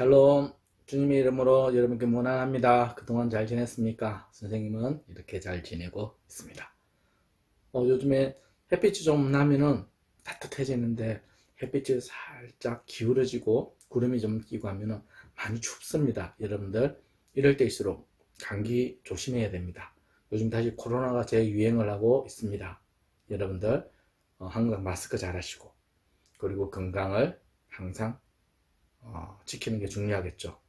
샬롬, 주님의 이름으로 여러분께 문안합니다. 그동안 잘 지냈습니까? 선생님은 이렇게 잘 지내고 있습니다. 요즘에 햇빛이 좀 나면은 따뜻해지는데 햇빛이 살짝 기울어지고 구름이 좀 끼고 하면은 많이 춥습니다. 여러분들 이럴 때일수록 감기 조심해야 됩니다. 요즘 다시 코로나가 재유행을 하고 있습니다. 여러분들 항상 마스크 잘 하시고 그리고 건강을 항상 지키는 게 중요하겠죠.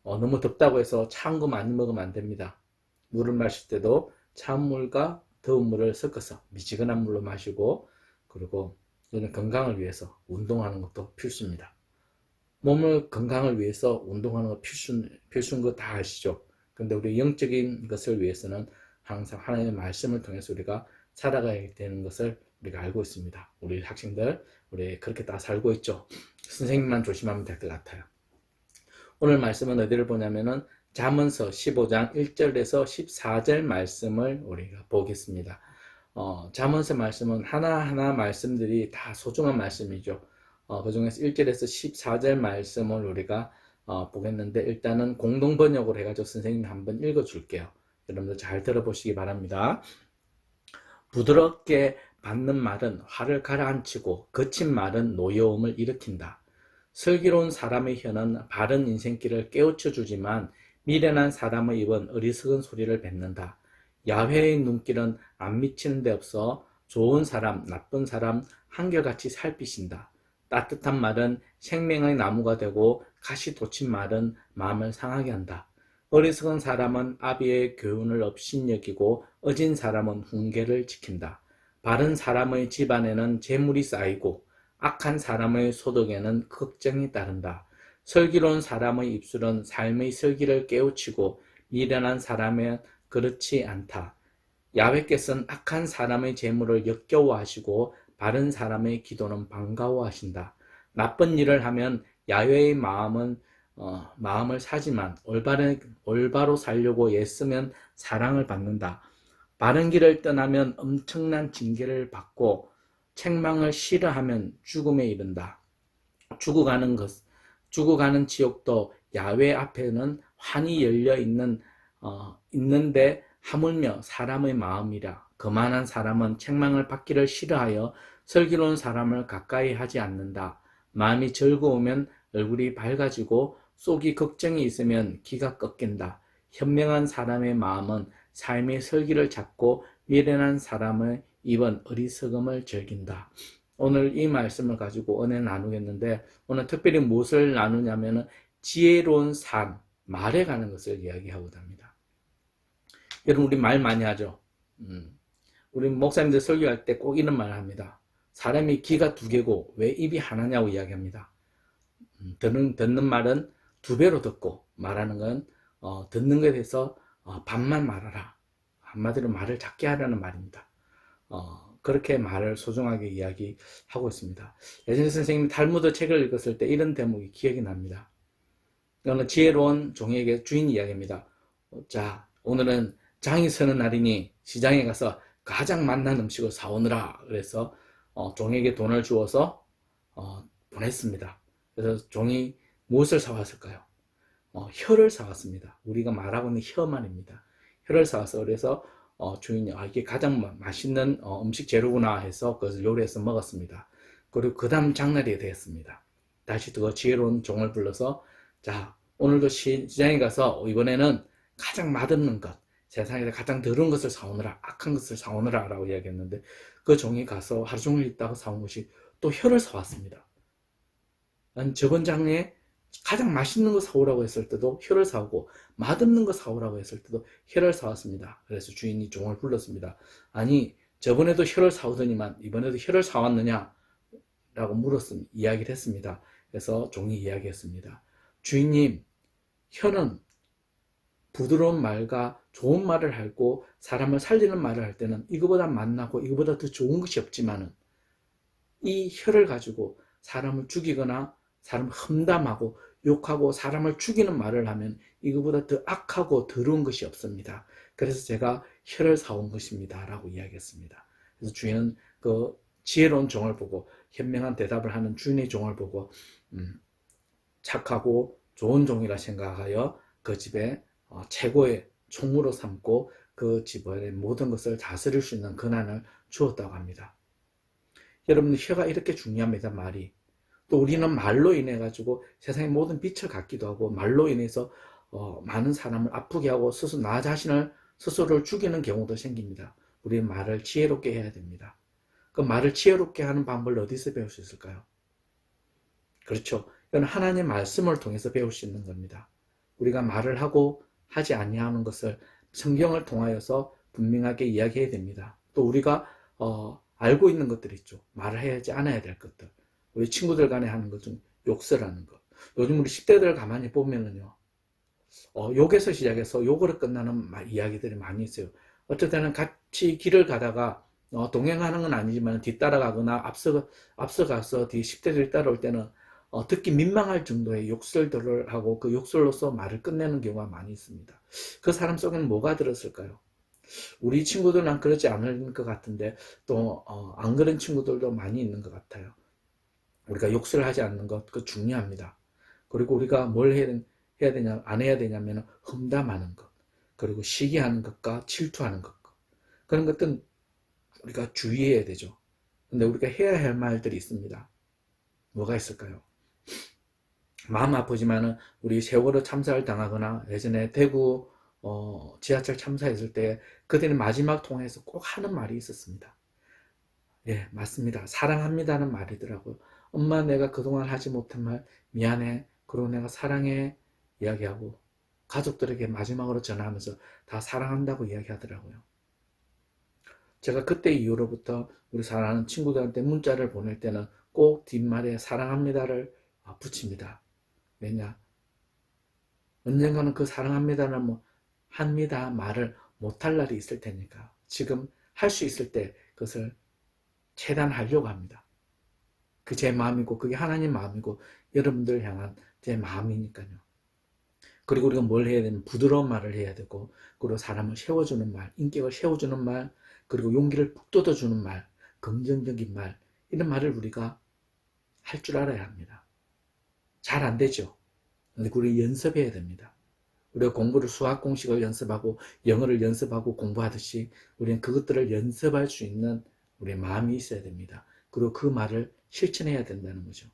너무 덥다고 해서 차운 거 많이 먹으면 안 됩니다. 물을 마실 때도 차운 물과 더운 물을 섞어서 미지근한 물로 마시고, 그리고 저는 건강을 위해서 운동하는 것도 필수입니다. 몸을 건강을 위해서 운동하는 거 필수인 거 다 아시죠? 근데 우리 영적인 것을 위해서는 항상 하나님의 말씀을 통해서 우리가 살아가야 되는 것을 우리가 알고 있습니다. 우리 학생들, 우리 그렇게 다 살고 있죠? 선생님만 조심하면 될 것 같아요. 오늘 말씀은 어디를 보냐면은 잠언서 15장 1절에서 14절 말씀을 우리가 보겠습니다. 잠언서 말씀은 하나하나 말씀들이 다 소중한 말씀이죠. 그 중에서 1절에서 14절 말씀을 우리가 보겠는데, 일단은 공동 번역으로 해가지고 선생님이 한번 읽어줄게요. 여러분들 잘 들어보시기 바랍니다. 부드럽게 받는 말은 화를 가라앉히고 거친 말은 노여움을 일으킨다. 슬기로운 사람의 혀는 바른 인생길을 깨우쳐 주지만 미련한 사람의 입은 어리석은 소리를 뱉는다. 야훼의 눈길은 안 미치는 데 없어 좋은 사람, 나쁜 사람 한결같이 살피신다. 따뜻한 말은 생명의 나무가 되고 가시 돋친 말은 마음을 상하게 한다. 어리석은 사람은 아비의 교훈을 업신여기고 어진 사람은 훈계를 지킨다. 바른 사람의 집안에는 재물이 쌓이고 악한 사람의 소득에는 걱정이 따른다. 슬기로운 사람의 입술은 삶의 슬기를 깨우치고 미련한 사람은 그렇지 않다. 야훼께서는 악한 사람의 재물을 역겨워하시고 바른 사람의 기도는 반가워하신다. 나쁜 일을 하면 야훼의 마음을 사지만 올바로 살려고 애쓰면 사랑을 받는다. 바른 길을 떠나면 엄청난 징계를 받고 책망을 싫어하면 죽음에 이른다. 죽어가는 지옥도 야훼 앞에는 환히 열려 있는데 하물며 사람의 마음이라. 거만한 사람은 책망을 받기를 싫어하여 슬기로운 사람을 가까이 하지 않는다. 마음이 즐거우면 얼굴이 밝아지고 속이 걱정이 있으면 기가 꺾인다. 현명한 사람의 마음은 삶의 설기를 찾고 미련한 사람의 입은 어리석음을 즐긴다. 오늘 이 말씀을 가지고 은혜 나누겠는데, 오늘 특별히 무엇을 나누냐면 지혜로운 삶, 말에 관한 것을 이야기하고자 합니다. 여러분, 우리 말 많이 하죠. 우리 목사님들 설교할 때 꼭 이런 말을 합니다. 사람이 귀가 두 개고 왜 입이 하나냐고 이야기합니다. 듣는 말은 두 배로 듣고, 말하는 건 듣는 것에 대해서 반만 말하라. 한마디로 말을 작게 하라는 말입니다. 그렇게 말을 소중하게 이야기하고 있습니다. 예전에 선생님이 탈무드 책을 읽었을 때 이런 대목이 기억이 납니다. 이거는 지혜로운 종에게 주인 이야기입니다. 자, 오늘은 장이 서는 날이니 시장에 가서 가장 맛난 음식을 사오느라. 그래서 종에게 돈을 주어서 보냈습니다. 그래서 종이 무엇을 사왔을까요? 혀를 사왔습니다. 우리가 말하고 있는 혀 말입니다. 혀를 사와서, 그래서 주인이 이게 가장 맛있는 음식 재료구나 해서 그것을 요리해서 먹었습니다. 그리고 그 다음 장날이 되었습니다. 다시 그 지혜로운 종을 불러서, 자, 오늘도 시장에 가서 이번에는 가장 맛없는 것, 세상에서 가장 더러운 것을 사오느라, 악한 것을 사오느라 라고 이야기했는데, 그 종이 가서 하루 종일 있다가 사온 것이 또 혀를 사왔습니다. 저번 장에 가장 맛있는 거 사오라고 했을 때도 혀를 사오고, 맛없는 거 사오라고 했을 때도 혀를 사왔습니다. 그래서 주인이 종을 불렀습니다. 아니, 저번에도 혀를 사오더니만 이번에도 혀를 사왔느냐? 라고 이야기를 했습니다. 그래서 종이 이야기했습니다. 주인님, 혀는 부드러운 말과 좋은 말을 하고 사람을 살리는 말을 할 때는 이거보다 맛나고 이거보다 더 좋은 것이 없지만은, 이 혀를 가지고 사람을 죽이거나 사람을 험담하고 욕하고 사람을 죽이는 말을 하면 이거보다 더 악하고 더러운 것이 없습니다. 그래서 제가 혀를 사온 것입니다 라고 이야기했습니다. 그래서 주인은 그 지혜로운 종을 보고, 현명한 대답을 하는 주인의 종을 보고 착하고 좋은 종이라 생각하여 그 집에 최고의 총무로 삼고 그 집의 모든 것을 다스릴 수 있는 권한을 주었다고 합니다. 여러분, 혀가 이렇게 중요합니다. 말이. 또 우리는 말로 인해 가지고 세상의 모든 빛을 갖기도 하고, 말로 인해서 많은 사람을 아프게 하고 스스로 나 자신을 스스로를 죽이는 경우도 생깁니다. 우리 말을 지혜롭게 해야 됩니다. 그 말을 지혜롭게 하는 방법을 어디서 배울 수 있을까요? 그렇죠. 이건 하나님의 말씀을 통해서 배울 수 있는 겁니다. 우리가 말을 하고 하지 아니하는 것을 성경을 통하여서 분명하게 이야기해야 됩니다. 또 우리가 알고 있는 것들이 있죠. 말을 해야지 않아야 될 것들. 우리 친구들 간에 하는 것 중 욕설하는 것. 요즘 우리 10대들 가만히 보면은요. 욕에서 시작해서 욕으로 끝나는 이야기들이 많이 있어요. 어떨 때는 같이 길을 가다가 동행하는 건 아니지만 뒤따라가거나 앞서가서 뒤 10대들이 따라올 때는 듣기 민망할 정도의 욕설들을 하고 그 욕설로서 말을 끝내는 경우가 많이 있습니다. 그 사람 속에는 뭐가 들었을까요? 우리 친구들은 그러지 않을 것 같은데 또 안 그런 친구들도 많이 있는 것 같아요. 우리가 욕설을 하지 않는 것, 그거 중요합니다. 그리고 우리가 뭘 해야 되냐, 안 해야 되냐면 험담하는 것, 그리고 시기하는 것과 질투하는 것, 그런 것들은 우리가 주의해야 되죠. 근데 우리가 해야 할 말들이 있습니다. 뭐가 있을까요? 마음 아프지만은 우리 세월호 참사를 당하거나 예전에 대구 지하철 참사했을 때 그들이 마지막 통화에서 꼭 하는 말이 있었습니다. 예, 맞습니다. 사랑합니다는 말이더라고요. 엄마, 내가 그동안 하지 못한 말 미안해. 그리고 내가 사랑해 이야기하고 가족들에게 마지막으로 전화하면서 다 사랑한다고 이야기하더라고요. 제가 그때 이후로부터 우리 사랑하는 친구들한테 문자를 보낼 때는 꼭 뒷말에 사랑합니다를 붙입니다. 왜냐? 언젠가는 그 사랑합니다는 합니다 말을 못할 날이 있을 테니까 지금 할 수 있을 때 그것을 최대한 하려고 합니다. 그 제 마음이고 그게 하나님 마음이고 여러분들 향한 제 마음이니까요. 그리고 우리가 뭘 해야 되면 부드러운 말을 해야 되고, 그리고 사람을 세워주는 말, 인격을 세워주는 말, 그리고 용기를 북돋아주는 말, 긍정적인 말, 이런 말을 우리가 할 줄 알아야 합니다. 잘 안 되죠. 근데 우리 연습해야 됩니다. 우리가 공부를 수학 공식을 연습하고 영어를 연습하고 공부하듯이 우리는 그것들을 연습할 수 있는 우리의 마음이 있어야 됩니다. 그리고 그 말을 실천해야 된다는 거죠.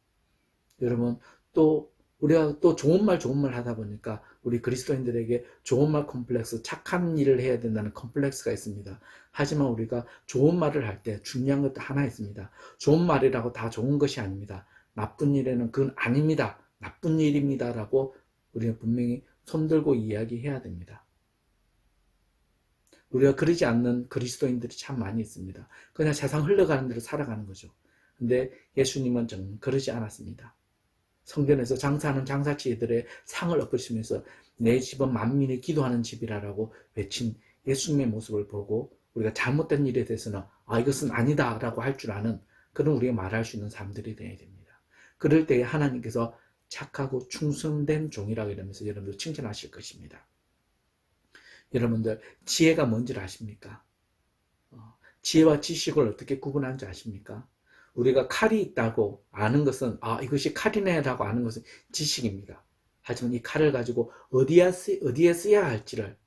여러분, 또 우리가 또 좋은 말 하다 보니까 우리 그리스도인들에게 좋은 말 컴플렉스, 착한 일을 해야 된다는 컴플렉스가 있습니다. 하지만 우리가 좋은 말을 할 때 중요한 것도 하나 있습니다. 좋은 말이라고 다 좋은 것이 아닙니다. 나쁜 일에는 그건 아닙니다. 나쁜 일입니다. 라고 우리가 분명히 손들고 이야기해야 됩니다. 우리가 그러지 않는 그리스도인들이 참 많이 있습니다. 그냥 세상 흘러가는 대로 살아가는 거죠. 근데 예수님은 정말 그러지 않았습니다. 성전에서 장사하는 장사치들의 상을 엎으시면서 내 집은 만민이 기도하는 집이라고 외친 예수님의 모습을 보고 우리가 잘못된 일에 대해서는 이것은 아니다 라고 할 줄 아는 그런 우리가 말할 수 있는 사람들이 되어야 됩니다. 그럴 때에 하나님께서 착하고 충성된 종이라고 이러면서 여러분들 칭찬하실 것입니다. 여러분들 지혜가 뭔지를 아십니까? 지혜와 지식을 어떻게 구분하는지 아십니까? 우리가 칼이 있다고 아는 것은 이것이 칼이네 라고 아는 것은 지식입니다. 하지만 이 칼을 가지고 어디에 써야 할지를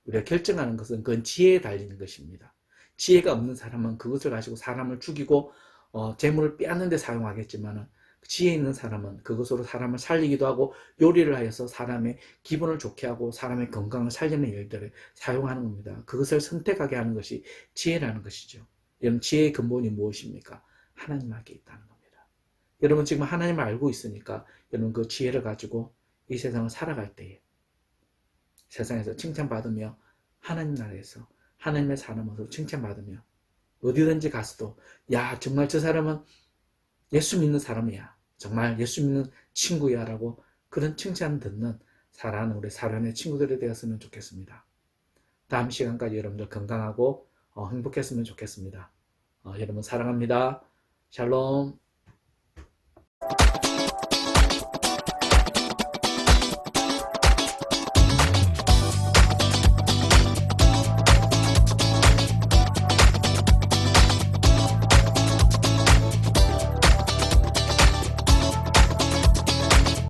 우리가 결정하는 것은 그건 지혜에 달리는 것입니다. 지혜가 없는 사람은 그것을 가지고 사람을 죽이고 재물을 빼앗는 데 사용하겠지만 지혜 있는 사람은 그것으로 사람을 살리기도 하고 요리를 하여서 사람의 기분을 좋게 하고 사람의 건강을 살리는 일들을 사용하는 겁니다. 그것을 선택하게 하는 것이 지혜라는 것이죠. 여러분, 지혜의 근본이 무엇입니까? 하나님께 있다는 겁니다. 여러분 지금 하나님을 알고 있으니까 여러분 그 지혜를 가지고 이 세상을 살아갈 때에 세상에서 칭찬받으며 하나님 나라에서 하나님의 사는 모습을 칭찬받으며 어디든지 가서도 야 정말 저 사람은 예수 믿는 사람이야. 정말 예수 믿는 친구야 라고 그런 칭찬 듣는 사랑하는 우리 사랑의 친구들이 되었으면 좋겠습니다. 다음 시간까지 여러분들 건강하고 행복했으면 좋겠습니다. 여러분 사랑합니다. 샬롬.